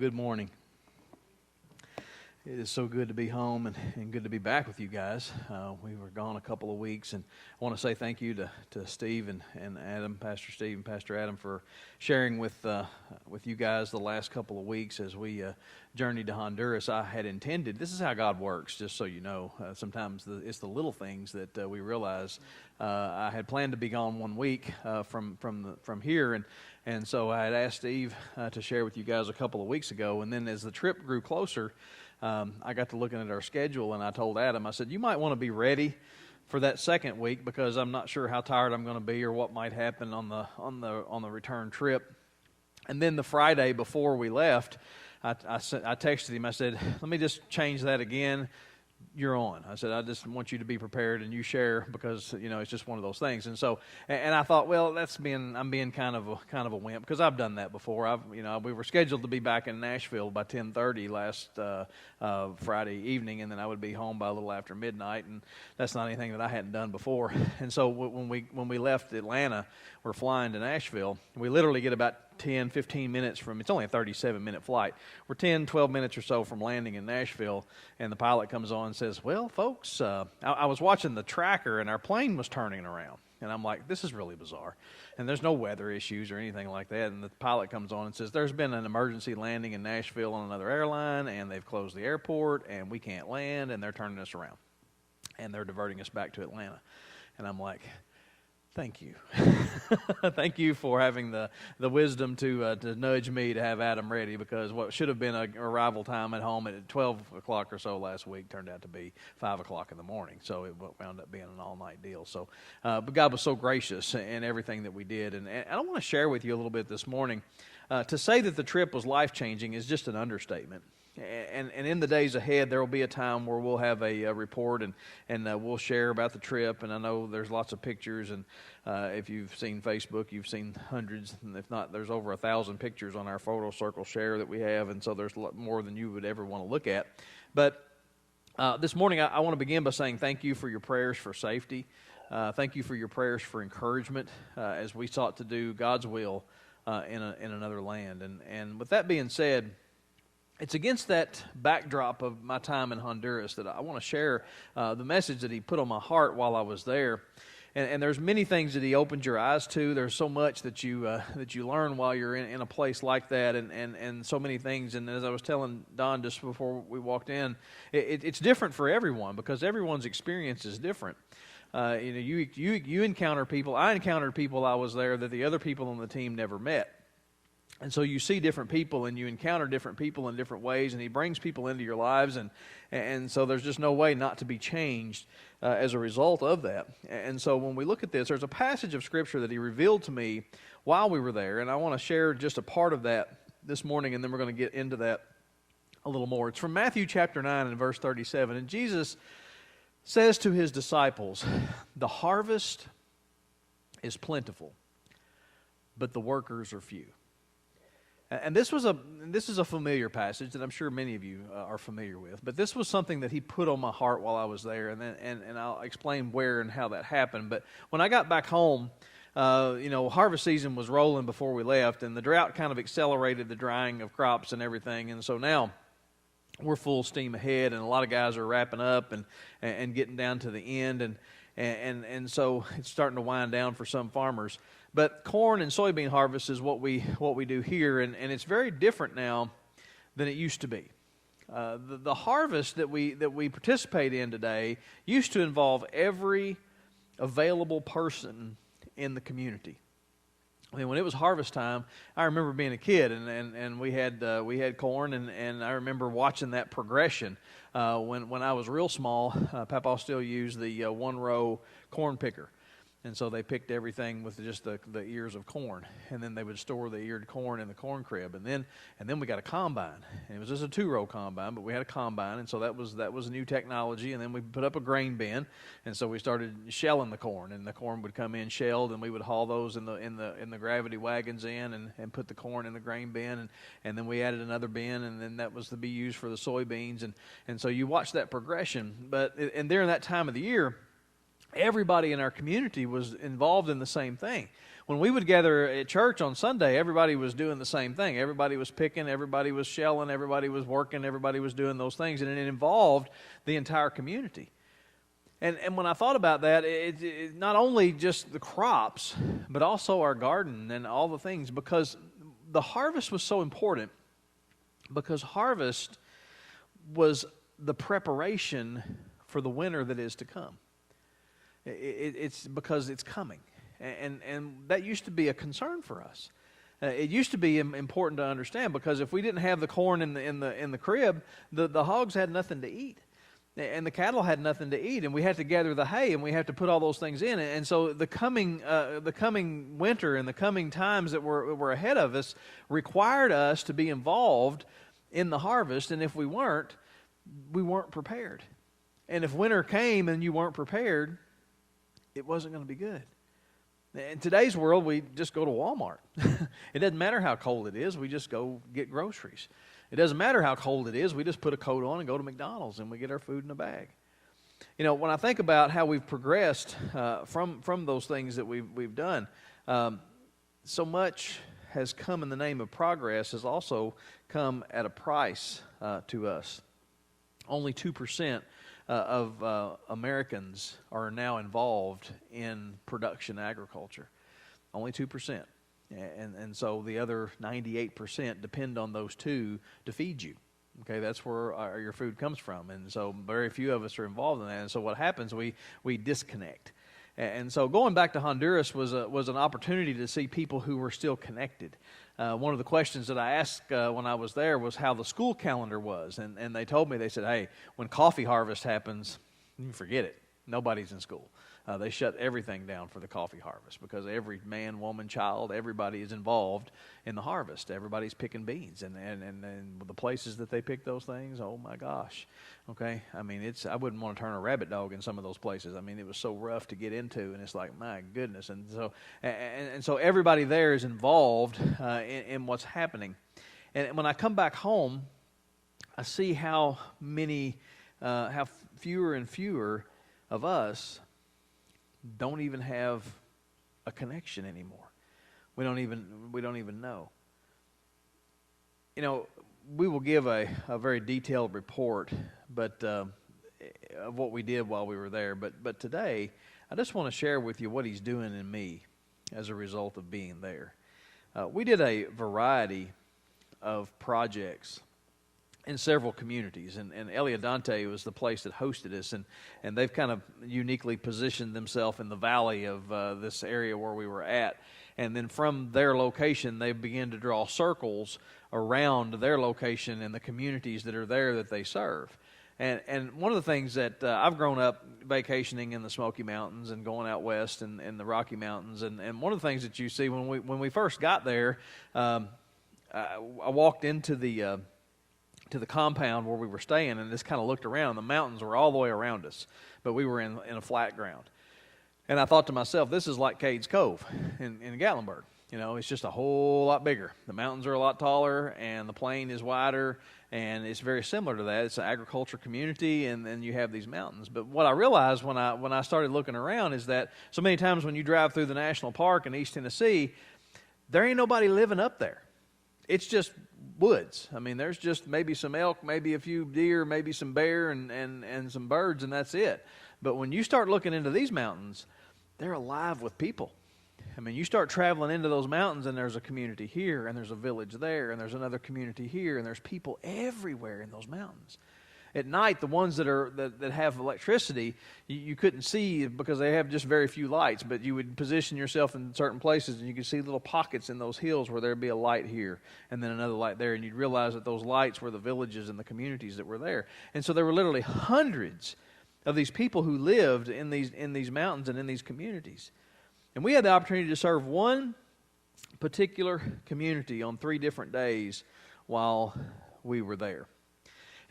good morning. It is so good to be home and good to be back with you guys. We were gone a couple of weeks, and I want to say thank you to Steve and Adam, Pastor Steve and Pastor Adam, for sharing with you guys the last couple of weeks as we journeyed to Honduras. I had intended, this is how God works, just so you know. Sometimes it's the little things that we realize. I had planned to be gone 1 week from here, and so I had asked Steve to share with you guys a couple of weeks ago, and then as the trip grew closer, I got to looking at our schedule, and I told Adam, I said, you might want to be ready for that second week because I'm not sure how tired I'm going to be or what might happen on the return trip. And then the Friday before we left, I texted him. I said, let me just change that again. You're on. I said, I just want you to be prepared and you share because, it's just one of those things. And so, and I thought, well, I'm being kind of a wimp because I've done that before. We were scheduled to be back in Nashville by 10:30 last Friday evening, and then I would be home by a little after midnight, and that's not anything that I hadn't done before. And so when we left Atlanta, we're flying to Nashville. We literally get about 10, 15 minutes from, it's only a 37-minute flight. We're 10, 12 minutes or so from landing in Nashville, and the pilot comes on and says, well, folks, I was watching the tracker, and our plane was turning around. And I'm like, this is really bizarre. And there's no weather issues or anything like that. And the pilot comes on and says, there's been an emergency landing in Nashville on another airline, and they've closed the airport, and we can't land, and they're turning us around. And they're diverting us back to Atlanta. And I'm like, thank you. Thank you for having the wisdom to nudge me to have Adam ready, because what should have been a arrival time at home at 12 o'clock or so last week turned out to be 5 o'clock in the morning. So it wound up being an all-night deal. So, but God was so gracious in everything that we did. And I want to share with you a little bit this morning. To say that the trip was life-changing is just an understatement. And in the days ahead, there will be a time where we'll have a report and we'll share about the trip. And I know there's lots of pictures, and if you've seen Facebook, you've seen hundreds, and if not, there's over 1,000 pictures on our photo circle share that we have, and so there's a lot more than you would ever want to look at. But this morning, I want to begin by saying thank you for your prayers for safety. Thank you for your prayers for encouragement as we sought to do God's will in another land. And with that being said, it's against that backdrop of my time in Honduras that I want to share the message that he put on my heart while I was there. And there's many things that he opened your eyes to. There's so much that you learn while you're in a place like that, and so many things. And as I was telling Don just before we walked in, it's different for everyone because everyone's experience is different. You encounter people. I encountered people I was there that the other people on the team never met. And so you see different people and you encounter different people in different ways, and he brings people into your lives, and so there's just no way not to be changed as a result of that. And so when we look at this, there's a passage of Scripture that he revealed to me while we were there, and I want to share just a part of that this morning, and then we're going to get into that a little more. It's from Matthew chapter 9 and verse 37, and Jesus says to his disciples, "The harvest is plentiful, but the workers are few." And this is a familiar passage that I'm sure many of you are familiar with. But this was something that he put on my heart while I was there, and I'll explain where and how that happened. But when I got back home, harvest season was rolling before we left, and the drought kind of accelerated the drying of crops and everything. And so now we're full steam ahead, and a lot of guys are wrapping up and getting down to the end, and so it's starting to wind down for some farmers. But corn and soybean harvest is what we do here, and it's very different now than it used to be. The harvest that we participate in today used to involve every available person in the community. I mean, when it was harvest time, I remember being a kid, and we had corn, and I remember watching that progression. When I was real small, Papa still used the one-row corn picker. And so they picked everything with just the ears of corn, and then they would store the eared corn in the corn crib, and then we got a combine. And it was just a 2-row combine, but we had a combine, and so that was new technology. And then we put up a grain bin, and so we started shelling the corn, and the corn would come in shelled, and we would haul those in the gravity wagons in and put the corn in the grain bin, and then we added another bin, and then that was to be used for the soybeans, and so you watch that progression. And during that time of the year, everybody in our community was involved in the same thing. when we would gather at church on Sunday, everybody was doing the same thing. Everybody was picking, everybody was shelling, everybody was working, everybody was doing those things, and it involved the entire community. And when I thought about that, it not only just the crops, but also our garden and all the things, because the harvest was so important, because harvest was the preparation for the winter that is to come. It's because it's coming, and that used to be a concern for us. It used to be important to understand, because if we didn't have the corn in the crib, the hogs had nothing to eat, and the cattle had nothing to eat, and we had to gather the hay, and we had to put all those things in. And so the coming winter and the coming times that were ahead of us required us to be involved in the harvest, and if we weren't prepared. And if winter came and you weren't prepared, it wasn't going to be good. In today's world, we just go to Walmart. It doesn't matter how cold it is, we just go get groceries. It doesn't matter how cold it is, we just put a coat on and go to McDonald's and we get our food in a bag. You know, when I think about how we've progressed from those things that we've done, so much has come in the name of progress, has also come at a price to us. Only 2% of Americans are now involved in production agriculture. Only 2%. And so the other 98% depend on those two to feed you. Okay, that's where your food comes from. And so very few of us are involved in that. And so what happens, we disconnect. And so going back to Honduras was an opportunity to see people who were still connected. One of the questions that I asked when I was there was how the school calendar was. And they told me, they said, hey, when coffee harvest happens, you forget it. Nobody's in school. They shut everything down for the coffee harvest, because every man, woman, child, everybody is involved in the harvest. Everybody's picking beans, and the places that they pick those things, oh my gosh. Okay, I mean, I wouldn't want to turn a rabbit dog in some of those places. I mean, it was so rough to get into, and it's like, my goodness. And so everybody there is involved in what's happening. And when I come back home, I see how fewer and fewer of us don't even have a connection anymore. We don't even know. You know, we will give a very detailed report, but of what we did while we were there. But today, I just want to share with you what He's doing in me as a result of being there. We did a variety of projects in several communities, and Eliadante was the place that hosted us, and they've kind of uniquely positioned themselves in the valley of this area where we were at. And then from their location, they began to draw circles around their location and the communities that are there that they serve. And one of the things that I've grown up vacationing in the Smoky Mountains and going out west in the Rocky Mountains, and one of the things that you see when we first got there, I walked into the compound where we were staying, and just kind of looked around. The mountains were all the way around us, but we were in a flat ground. And I thought to myself, this is like Cades Cove in Gatlinburg. You know, it's just a whole lot bigger. The mountains are a lot taller, and the plain is wider, and it's very similar to that. It's an agriculture community, and then you have these mountains. But what I realized when I started looking around is that so many times when you drive through the national park in East Tennessee, there ain't nobody living up there. It's just woods. I mean, there's just maybe some elk, maybe a few deer, maybe some bear and some birds, and that's it. But when you start looking into these mountains, they're alive with people. I mean, you start traveling into those mountains, and there's a community here, and there's a village there, and there's another community here, and there's people everywhere in those mountains. At night, the ones that have electricity, you couldn't see because they have just very few lights, but you would position yourself in certain places, and you could see little pockets in those hills where there'd be a light here and then another light there, and you'd realize that those lights were the villages and the communities that were there. And so there were literally hundreds of these people who lived in these mountains and in these communities. And we had the opportunity to serve one particular community on 3 different days while we were there.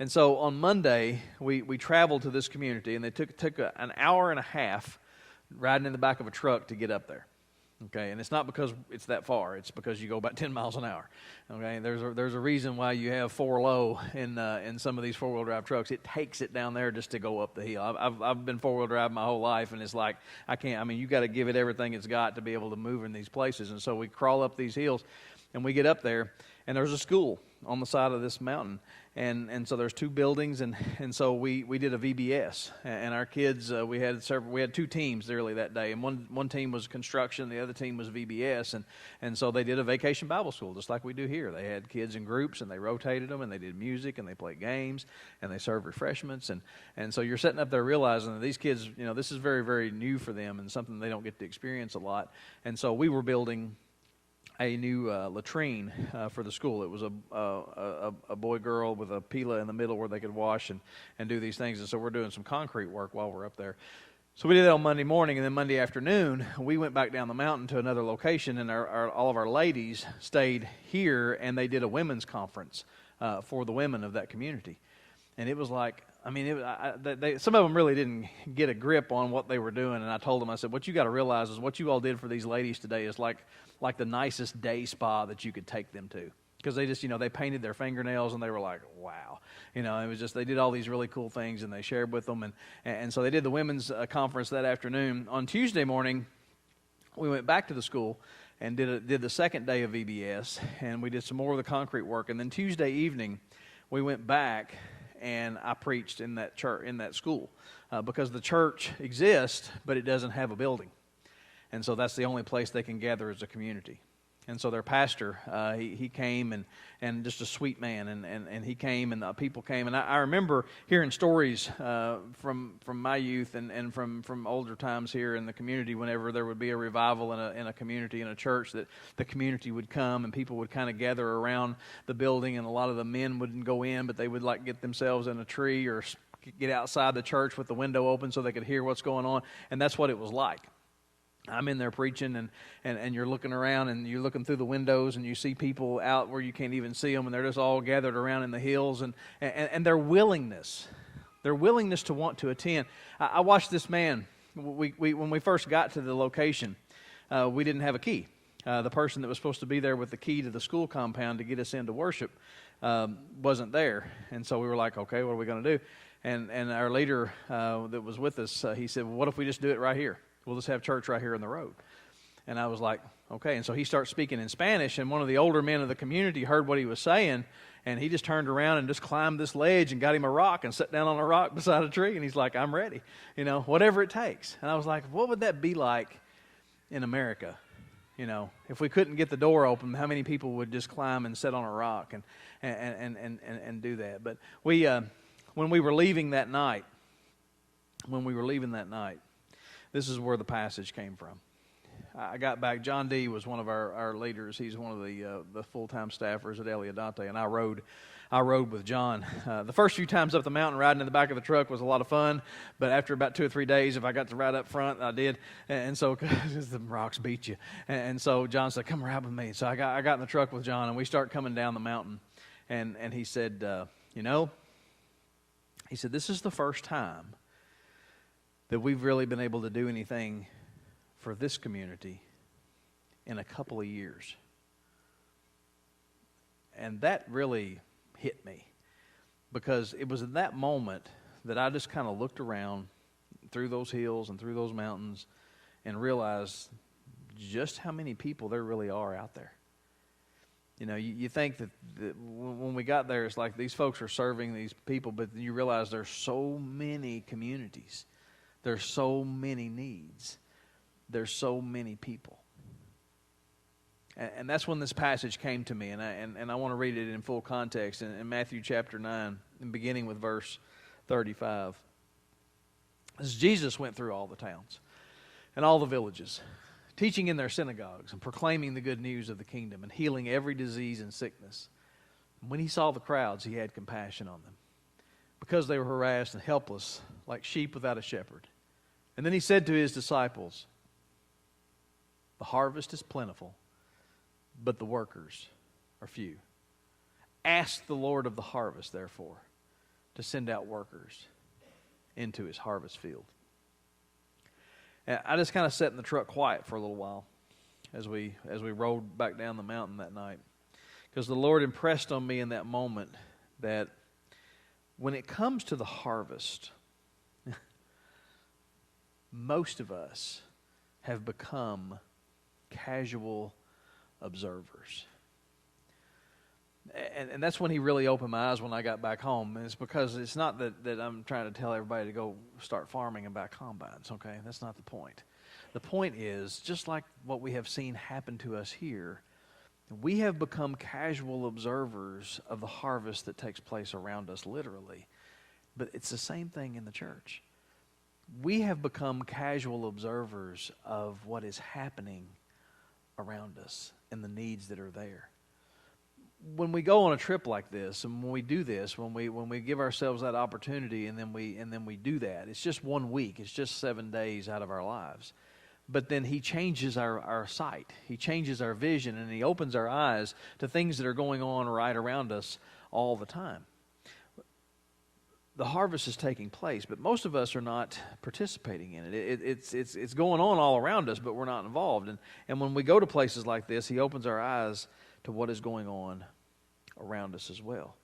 And so on Monday, we traveled to this community, and they took an hour and a half riding in the back of a truck to get up there. Okay, and it's not because it's that far. It's because you go about 10 miles an hour. Okay, there's a reason why you have 4 low in some of these 4-wheel drive trucks. It takes it down there just to go up the hill. I've been 4-wheel drive my whole life, and it's like I can't. I mean, you got to give it everything it's got to be able to move in these places. And so we crawl up these hills, and we get up there, and there's a school on the side of this mountain. And so there's 2 buildings, and so we did a VBS, and our kids we had 2 teams really that day, and one team was construction, the other team was VBS, and so they did a vacation Bible school just like we do here. They had kids in groups, and they rotated them, and they did music, and they played games, and they served refreshments, and so you're sitting up there realizing that these kids, this is very, very new for them and something they don't get to experience a lot. And so we were building a new latrine for the school. It was a boy-girl with a pila in the middle where they could wash and do these things. And so we're doing some concrete work while we're up there. So we did that on Monday morning, and then Monday afternoon, we went back down the mountain to another location, and all of our ladies stayed here, and they did a women's conference for the women of that community. And it was like, I mean, some of them really didn't get a grip on what they were doing, and I told them, I said, what you got to realize is what you all did for these ladies today is like the nicest day spa that you could take them to. Because they just, they painted their fingernails, and they were like, wow. It was just, they did all these really cool things, and they shared with them. And so they did the women's conference that afternoon. On Tuesday morning, we went back to the school and did the second day of VBS, and we did some more of the concrete work. And then Tuesday evening, we went back, and I preached in that church, in that school, because the church exists, but it doesn't have a building. And so that's the only place they can gather as a community. And so their pastor, he came, and just a sweet man, and he came, and the people came. And I remember hearing stories from my youth and from older times here in the community. Whenever there would be a revival in a community, in a church, that the community would come, and people would kind of gather around the building, and a lot of the men wouldn't go in, but they would like get themselves in a tree or get outside the church with the window open so they could hear what's going on. And that's what it was like. I'm in there preaching, and you're looking around, and you're looking through the windows, and you see people out where you can't even see them, and they're just all gathered around in the hills, and their willingness to want to attend. I watched this man. When we first got to the location, we didn't have a key. The person that was supposed to be there with the key to the school compound to get us into worship wasn't there, and so we were like, okay, what are we going to do? And our leader that was with us, he said, well, what if we just do it right here? We'll just have church right here in the road. And I was like, okay. And so he starts speaking in Spanish, and one of the older men of the community heard what he was saying, and he just turned around and just climbed this ledge and got him a rock and sat down on a rock beside a tree, and he's like, I'm ready, whatever it takes. And I was like, what would that be like in America? If we couldn't get the door open, how many people would just climb and sit on a rock and do that? But when we were leaving that night, this is where the passage came from. I got back. John D. was one of our leaders. He's one of the full-time staffers at Eliodante, and I rode with John. The first few times up the mountain, riding in the back of the truck was a lot of fun, but after about 2 or 3 days, if I got to ride up front, I did. And so the rocks beat you. And so John said, come ride with me. So I got in the truck with John, and we start coming down the mountain. And he said, he said, this is the first time that we've really been able to do anything for this community in a couple of years. And that really hit me, because it was in that moment that I just kind of looked around through those hills and through those mountains and realized just how many people there really are out there. You think that when we got there, it's like these folks are serving these people, but you realize there's so many communities. There's so many needs. There's so many people. And that's when this passage came to me, and I want to read it in full context in Matthew chapter 9, and beginning with verse 35. As Jesus went through all the towns and all the villages, teaching in their synagogues and proclaiming the good news of the kingdom and healing every disease and sickness. And when he saw the crowds, he had compassion on them, because they were harassed and helpless like sheep without a shepherd. And then he said to his disciples, the harvest is plentiful, but the workers are few. Ask the Lord of the harvest, therefore, to send out workers into his harvest field. And I just kind of sat in the truck quiet for a little while. as we rode back down the mountain that night, because the Lord impressed on me in that moment that when it comes to the harvest, most of us have become casual observers. And that's when he really opened my eyes when I got back home. And it's because it's not that I'm trying to tell everybody to go start farming and buy combines, okay? That's not the point. The point is, just like what we have seen happen to us here, we have become casual observers of the harvest that takes place around us, literally. But it's the same thing in the church. We have become casual observers of what is happening around us and the needs that are there. When we go on a trip like this, and when we do this, when we give ourselves that opportunity, and then we do that, it's just 1 week. It's just 7 days out of our lives. But then he changes our sight. He changes our vision, and he opens our eyes to things that are going on right around us all the time. The harvest is taking place, but most of us are not participating in it. It's going on all around us, but we're not involved. And when we go to places like this, he opens our eyes to what is going on around us as well.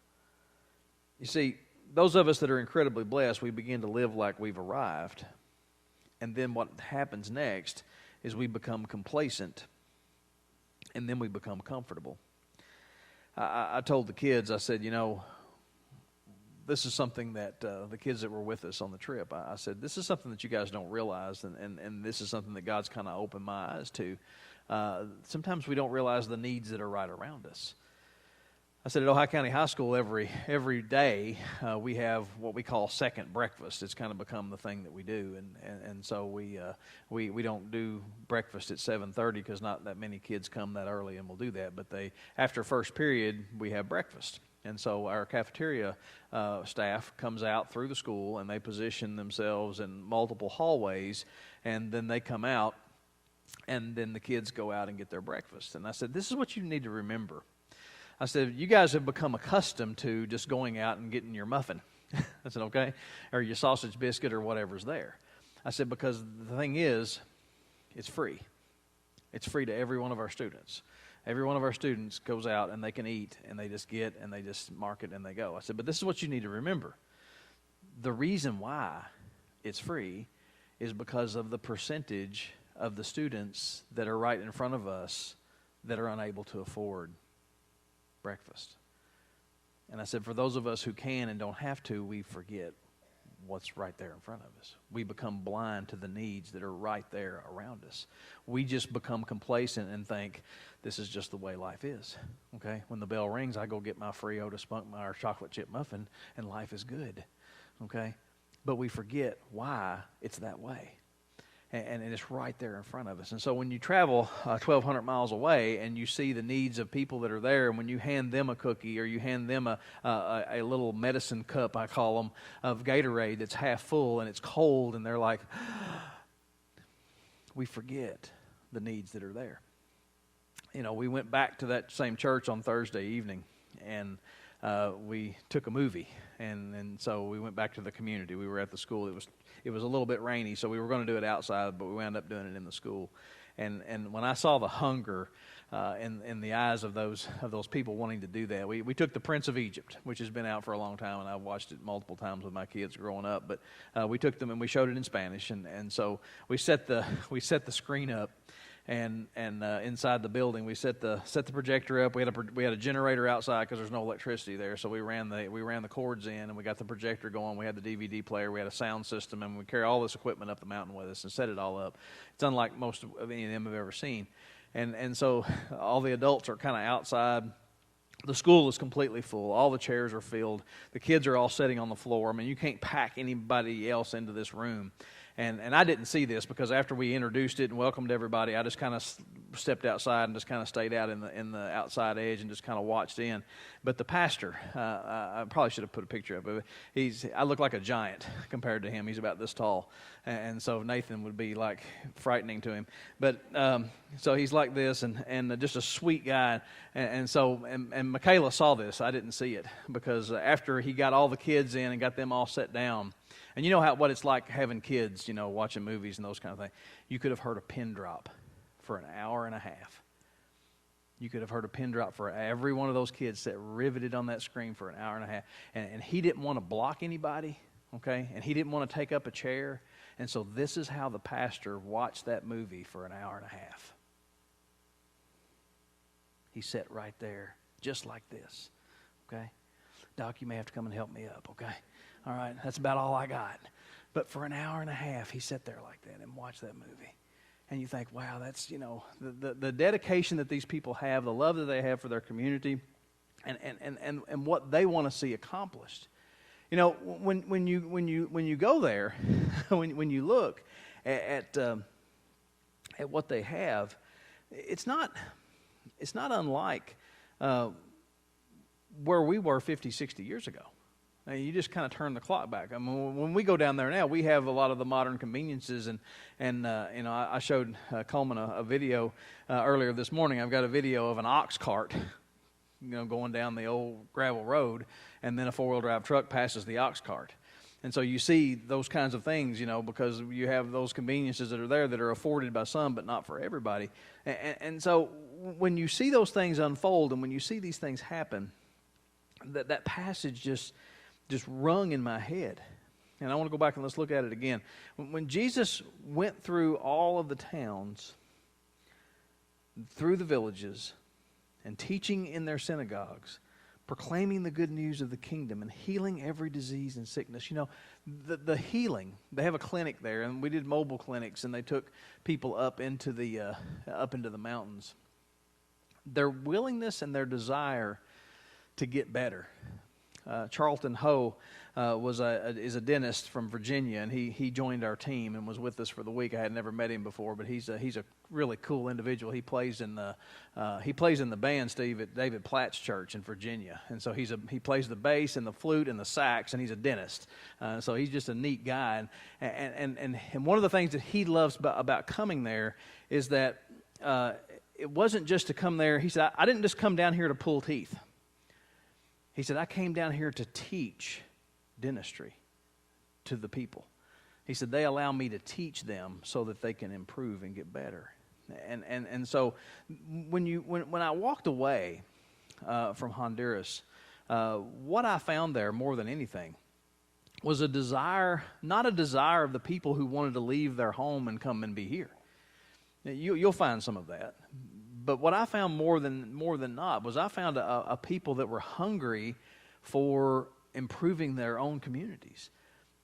You see, those of us that are incredibly blessed, we begin to live like we've arrived. And then what happens next is we become complacent, and then we become comfortable. I told the kids, I said, this is something that the kids that were with us on the trip, I said, this is something that you guys don't realize, and this is something that God's kind of opened my eyes to. Sometimes we don't realize the needs that are right around us. I said at Ohio County High School every day we have what we call second breakfast. It's kind of become the thing that we do, and so we don't do breakfast at 7:30 because not that many kids come that early and will do that. But after first period we have breakfast, and so our cafeteria staff comes out through the school and they position themselves in multiple hallways, and then they come out. And then the kids go out and get their breakfast. And I said, this is what you need to remember. I said, you guys have become accustomed to just going out and getting your muffin. I said, okay, or your sausage biscuit or whatever's there. I said, because the thing is, it's free. It's free to every one of our students. Every one of our students goes out and they can eat, and they just get and they just mark it and they go. I said, but this is what you need to remember. The reason why it's free is because of the percentage of the students that are right in front of us that are unable to afford breakfast. And I said, for those of us who can and don't have to, we forget what's right there in front of us. We become blind to the needs that are right there around us. We just become complacent and think, this is just the way life is. Okay? When the bell rings, I go get my free Otis Spunk or chocolate chip muffin, and life is good. Okay? But we forget why it's that way. And it's right there in front of us. And so when you travel 1,200 miles away and you see the needs of people that are there, and when you hand them a cookie or you hand them a little medicine cup, I call them, of Gatorade that's half full and it's cold, and they're like, we forget the needs that are there. We went back to that same church on Thursday evening, and we took a movie, and so we went back to the community. We were at the school. It was a little bit rainy, so we were going to do it outside, but we wound up doing it in the school. And when I saw the hunger in the eyes of those people wanting to do that, we took The Prince of Egypt, which has been out for a long time, and I've watched it multiple times with my kids growing up. But we took them and we showed it in Spanish, and so we set the screen up. And inside the building, we set the projector up. We had a generator outside because there's no electricity there, so we ran the cords in, and we got the projector going. We had the DVD player, we had a sound system, and we carry all this equipment up the mountain with us and set it all up. It's unlike most of any of them I've ever seen, and so all the adults are kind of outside. The school is completely full. All the chairs are filled. The kids are all sitting on the floor. I mean, you can't pack anybody else into this room. And I didn't see this because after we introduced it and welcomed everybody, I just kind of stepped outside and just kind of stayed out in the outside edge and just kind of watched in. But the pastor, I probably should have put a picture up of it. I look like a giant compared to him. He's about this tall, and so Nathan would be like frightening to him. But so he's like this, and just a sweet guy. And Michaela saw this. I didn't see it because after he got all the kids in and got them all set down. And you know what it's like having kids, watching movies and those kind of things. You could have heard a pin drop for an hour and a half. You could have heard a pin drop for every one of those kids sat riveted on that screen for an hour and a half. And he didn't want to block anybody, okay? And he didn't want to take up a chair. And so this is how the pastor watched that movie for an hour and a half. He sat right there, just like this, okay? Doc, you may have to come and help me up, okay? All right, that's about all I got. But for an hour and a half, he sat there like that and watched that movie. And you think, wow, that's, the dedication that these people have, the love that they have for their community, and what they want to see accomplished. When you go there, when you look at what they have, it's not unlike where we were 50, 60 years ago. You just kind of turn the clock back. I mean, when we go down there now, we have a lot of the modern conveniences, and I showed Coleman a video earlier this morning. I've got a video of an ox cart, going down the old gravel road, and then a four-wheel drive truck passes the ox cart. And so you see those kinds of things, because you have those conveniences that are there that are afforded by some, but not for everybody. And so when you see those things unfold, and when you see these things happen, that passage just rung in my head. And I want to go back and let's look at it again. When Jesus went through all of the towns, through the villages, and teaching in their synagogues, proclaiming the good news of the kingdom and healing every disease and sickness. The healing, they have a clinic there, and we did mobile clinics, and they took people up into the mountains. Their willingness and their desire to get better. Charlton Ho is a dentist from Virginia, and he joined our team and was with us for the week. I had never met him before, but he's a really cool individual. He plays in the band, Steve, at David Platt's church in Virginia, and so he plays the bass and the flute and the sax, and he's a dentist. So he's just a neat guy, and one of the things that he loves about coming there is that it wasn't just to come there. He said, I didn't just come down here to pull teeth. He said, I came down here to teach dentistry to the people. He said, they allow me to teach them so that they can improve and get better. And so when I walked away from Honduras, what I found there more than anything was a desire, not a desire of the people who wanted to leave their home and come and be here. You'll find some of that. But what I found more than not was I found a people that were hungry for improving their own communities.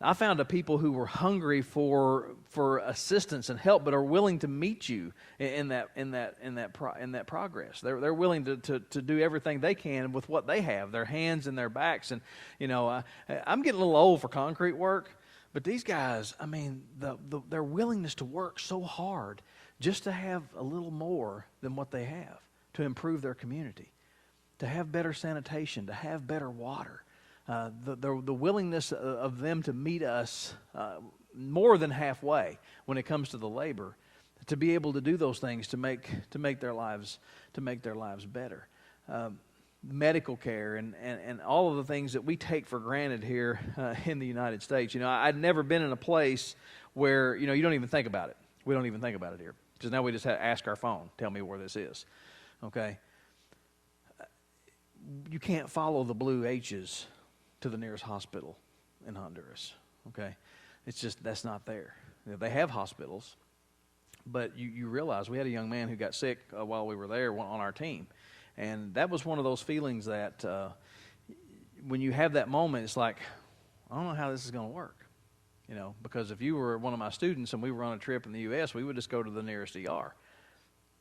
I found a people who were hungry for assistance and help, but are willing to meet you in that progress. They're willing to do everything they can with what they have, their hands and their backs. And I'm getting a little old for concrete work, but these guys, I mean, their willingness to work so hard just to have a little more than what they have, to improve their community, to have better sanitation, to have better water. The willingness of them to meet us more than halfway when it comes to the labor, to be able to do those things to make their lives better. Medical care and all of the things that we take for granted here in the United States. I'd never been in a place where you don't even think about it. We don't even think about it here. Because now we just have to ask our phone, tell me where this is, okay? You can't follow the blue H's to the nearest hospital in Honduras, okay? It's just, that's not there. They have hospitals, but you realize we had a young man who got sick while we were there on our team. And that was one of those feelings that when you have that moment, it's like, I don't know how this is going to work. Because if you were one of my students and we were on a trip in the U.S., we would just go to the nearest ER.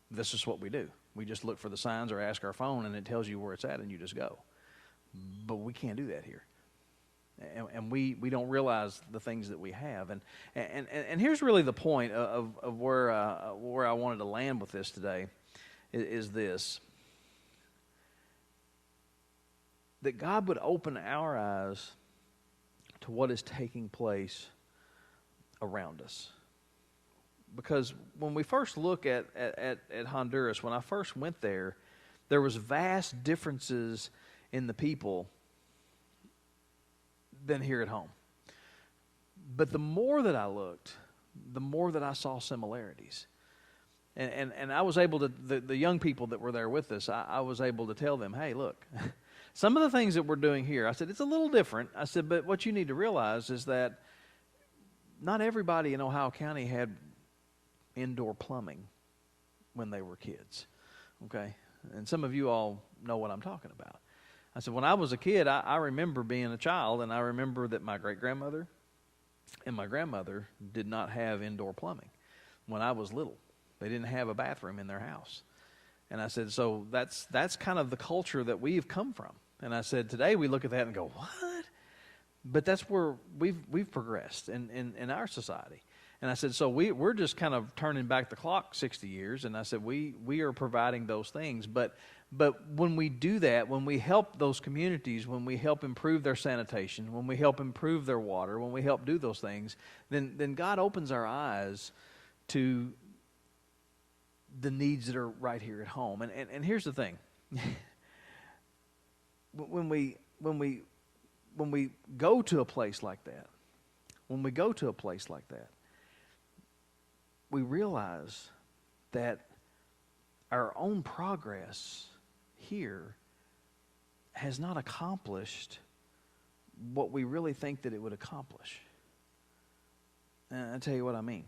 This is what we do. We just look for the signs or ask our phone, and it tells you where it's at, and you just go. But we can't do that here. And we don't realize the things that we have. And here's really the point of where I wanted to land with this today is this. That God would open our eyes to what is taking place around us. Because when we first look at Honduras, when I first went there was vast differences in the people than here at home. But the more that I looked, the more that I saw similarities. And I was able to, the young people that were there with us, I was able to tell them, hey, look, some of the things that we're doing here, I said, it's a little different. I said, but what you need to realize is that not everybody in Ohio County had indoor plumbing when they were kids, okay? And some of you all know what I'm talking about. I said, when I was a kid, I remember being a child, and I remember that my great-grandmother and my grandmother did not have indoor plumbing when I was little. They didn't have a bathroom in their house. And I said, so that's kind of the culture that we've come from. And I said, today we look at that and go, what? But that's where we've progressed in our society. And I said, so we're just kind of turning back the clock 60 years. And I said, we are providing those things. But when we do that, when we help those communities, when we help improve their sanitation, when we help improve their water, when we help do those things, then God opens our eyes to the needs that are right here at home. And here's the thing. when we go to a place like that, we realize that our own progress here has not accomplished what we really think that it would accomplish. And I'll tell you what I mean.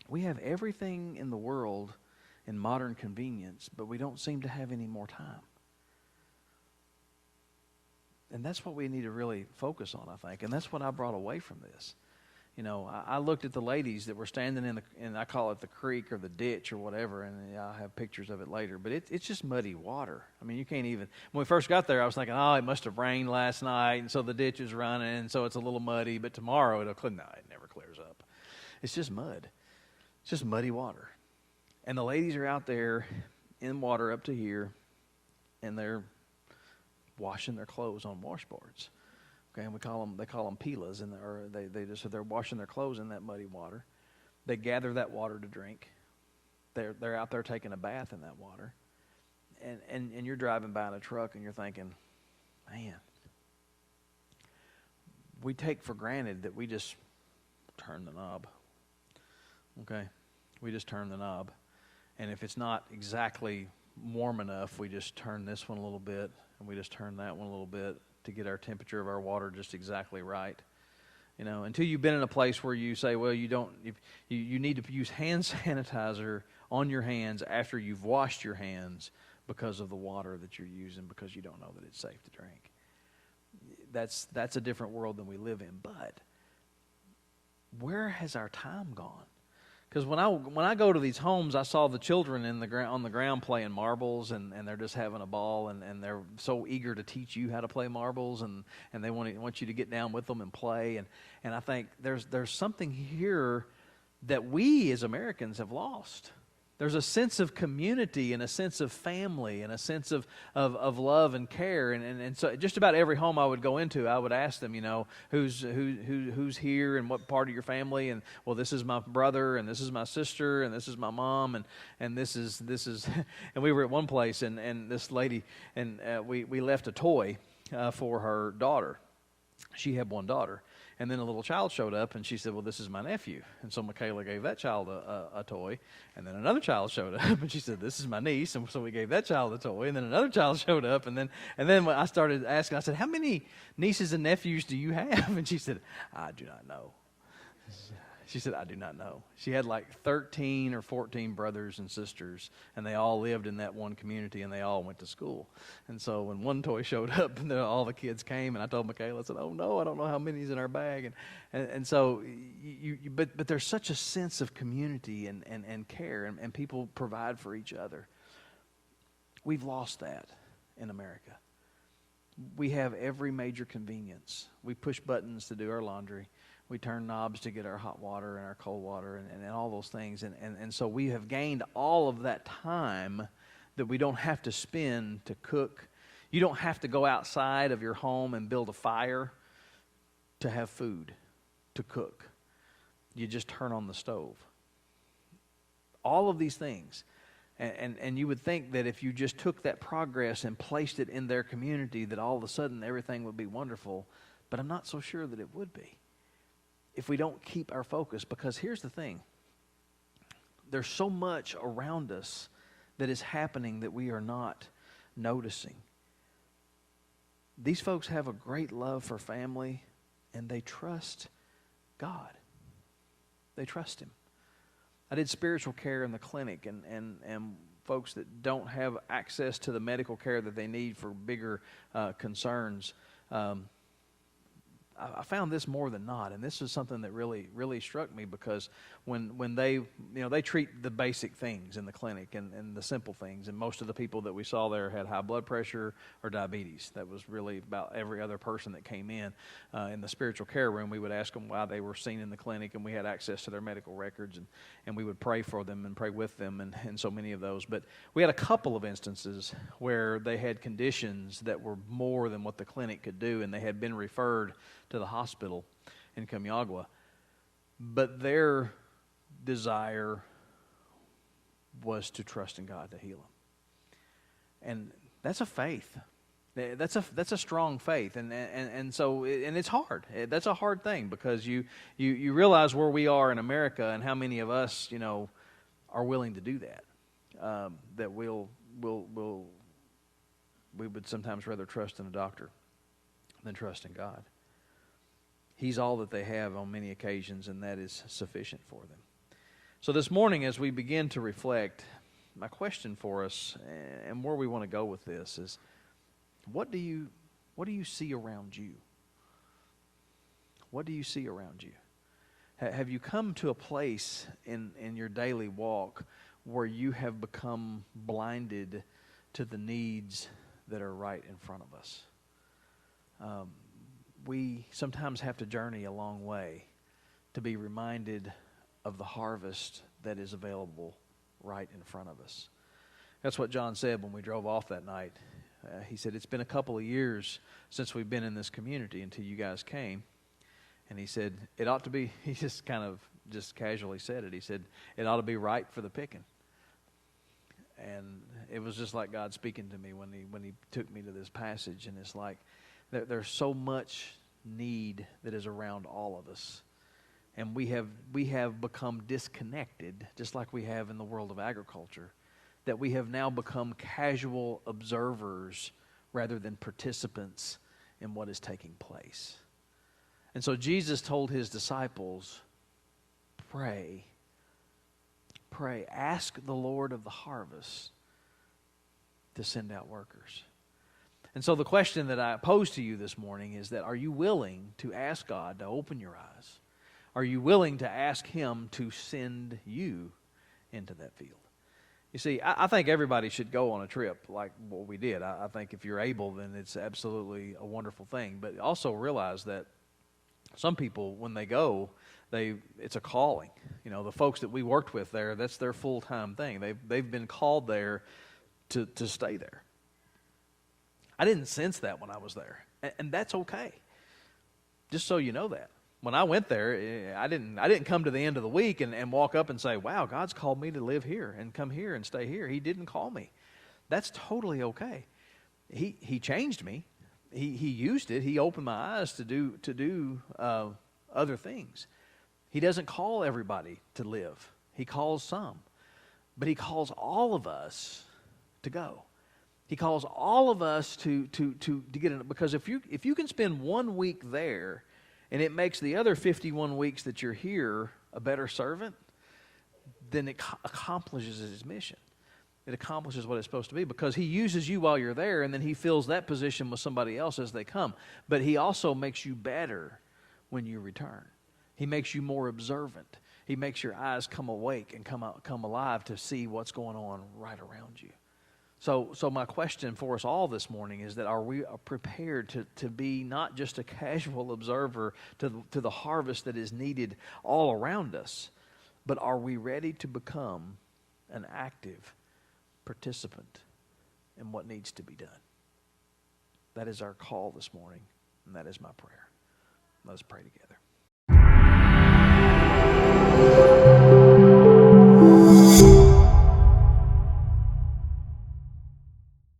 We have everything in the world in modern convenience, but we don't seem to have any more time. And that's what we need to really focus on, I think. And that's what I brought away from this. You know, I looked at the ladies that were standing in I call it the creek or the ditch or whatever, and I'll have pictures of it later. But it's just muddy water. I mean, you can't even. When we first got there, I was thinking, oh, it must have rained last night, and so the ditch is running, and so it's a little muddy. But tomorrow it'll clear. No, it never clears up. It's just mud. It's just muddy water. And the ladies are out there in water up to here, and they're washing their clothes on washboards. Okay, and they call them pilas, and they're washing their clothes in that muddy water. They gather that water to drink. They're out there taking a bath in that water, and you're driving by in a truck and you're thinking, man, we take for granted that we just turn the knob. Okay, we just turn the knob, and if it's not exactly warm enough, we just turn this one a little bit, and we just turn that one a little bit, to get our temperature of our water just exactly right. You know, until you've been in a place where you say, well, you need to use hand sanitizer on your hands after you've washed your hands because of the water that you're using, because you don't know that it's safe to drink. That's a different world than we live in. But where has our time gone? Because when I go to these homes, I saw the children on the ground playing marbles, and they're just having a ball, and they're so eager to teach you how to play marbles, and they want you to get down with them and play. And I think there's something here that we as Americans have lost. There's a sense of community and a sense of family and a sense of love and care. And so just about every home I would go into, I would ask them, you know, who's here and what part of your family. And, well, this is my brother, and this is my sister, and this is my mom, and this is and we were at one place, and this lady, and we left a toy for her daughter. She had one daughter. And then a little child showed up, and she said, well, this is my nephew. And so Michaela gave that child a toy. And then another child showed up, and she said, this is my niece. And so we gave that child a toy. And then another child showed up. And then when I started asking, I said, how many nieces and nephews do you have? And she said, I do not know. She said, I do not know. She had like 13 or 14 brothers and sisters, and they all lived in that one community, and they all went to school. And so when one toy showed up, and all the kids came, and I told Michaela, I said, oh no, I don't know how many's in our bag. And so, but there's such a sense of community and care, and people provide for each other. We've lost that in America. We have every major convenience. We push buttons to do our laundry. We turn knobs to get our hot water and our cold water and all those things. And so we have gained all of that time that we don't have to spend to cook. You don't have to go outside of your home and build a fire to have food, to cook. You just turn on the stove. All of these things. And you would think that if you just took that progress and placed it in their community, that all of a sudden everything would be wonderful. But I'm not so sure that it would be, if we don't keep our focus. Because here's the thing. there's so much around us that is happening that we are not noticing. These folks have a great love for family, and they trust God. They trust Him. I did spiritual care in the clinic, and folks that don't have access to the medical care that they need for bigger concerns, I found this more than not, and this is something that really struck me, because when they they treat the basic things in the clinic and the simple things, and most of the people that we saw there had high blood pressure or diabetes. That was really about every other person that came in the spiritual care room. We would ask them why they were seen in the clinic, and we had access to their medical records, and we would pray for them and pray with them, and so many of those. But we had a couple of instances where they had conditions that were more than what the clinic could do, and they had been referred to the hospital in Comyagua. But their desire was to trust in God to heal them. And that's a faith. That's a strong faith, and so it's hard. That's a hard thing, because you realize where we are in America and how many of us are willing to do that. That we would sometimes rather trust in a doctor than trust in God. He's all that they have on many occasions, and that is sufficient for them. So this morning, as we begin to reflect, my question for us, and where we want to go with this, is what do you see around you? What do you see around you? Have you come to a place in your daily walk where you have become blinded to the needs that are right in front of us? We sometimes have to journey a long way to be reminded of the harvest that is available right in front of us. That's what John said when we drove off that night. He said, it's been a couple of years since we've been in this community until you guys came. And he said, it ought to be, he just casually said it. He said, it ought to be ripe for the picking. And it was just like God speaking to me when he took me to this passage. And it's like, there's so much need that is around all of us. And we have become disconnected, just like we have in the world of agriculture, that we have now become casual observers rather than participants in what is taking place. And so Jesus told his disciples, pray, ask the Lord of the harvest to send out workers. And so the question that I pose to you this morning is that, are you willing to ask God to open your eyes? Are you willing to ask Him to send you into that field? You see, I think everybody should go on a trip like what we did. I think if you're able, then it's absolutely a wonderful thing. But also realize that some people, when they go, it's a calling. The folks that we worked with there, that's their full-time thing. They've been called there to stay there. I didn't sense that when I was there, and that's okay. Just so you know that. When I went there, I didn't come to the end of the week and walk up and say, wow, God's called me to live here and come here and stay here. He didn't call me. That's totally okay. He changed me. He used it. He opened my eyes to do other things. He doesn't call everybody to live. He calls some. But He calls all of us to go. He calls all of us to get in, because if you can spend 1 week there and it makes the other 51 weeks that you're here a better servant, then it accomplishes His mission. It accomplishes what it's supposed to be, because He uses you while you're there, and then He fills that position with somebody else as they come. But He also makes you better when you return. He makes you more observant. He makes your eyes come awake and come alive to see what's going on right around you. So my question for us all this morning is that, are we prepared to be not just a casual observer to the harvest that is needed all around us, but are we ready to become an active participant in what needs to be done? That is our call this morning, and that is my prayer. Let us pray together.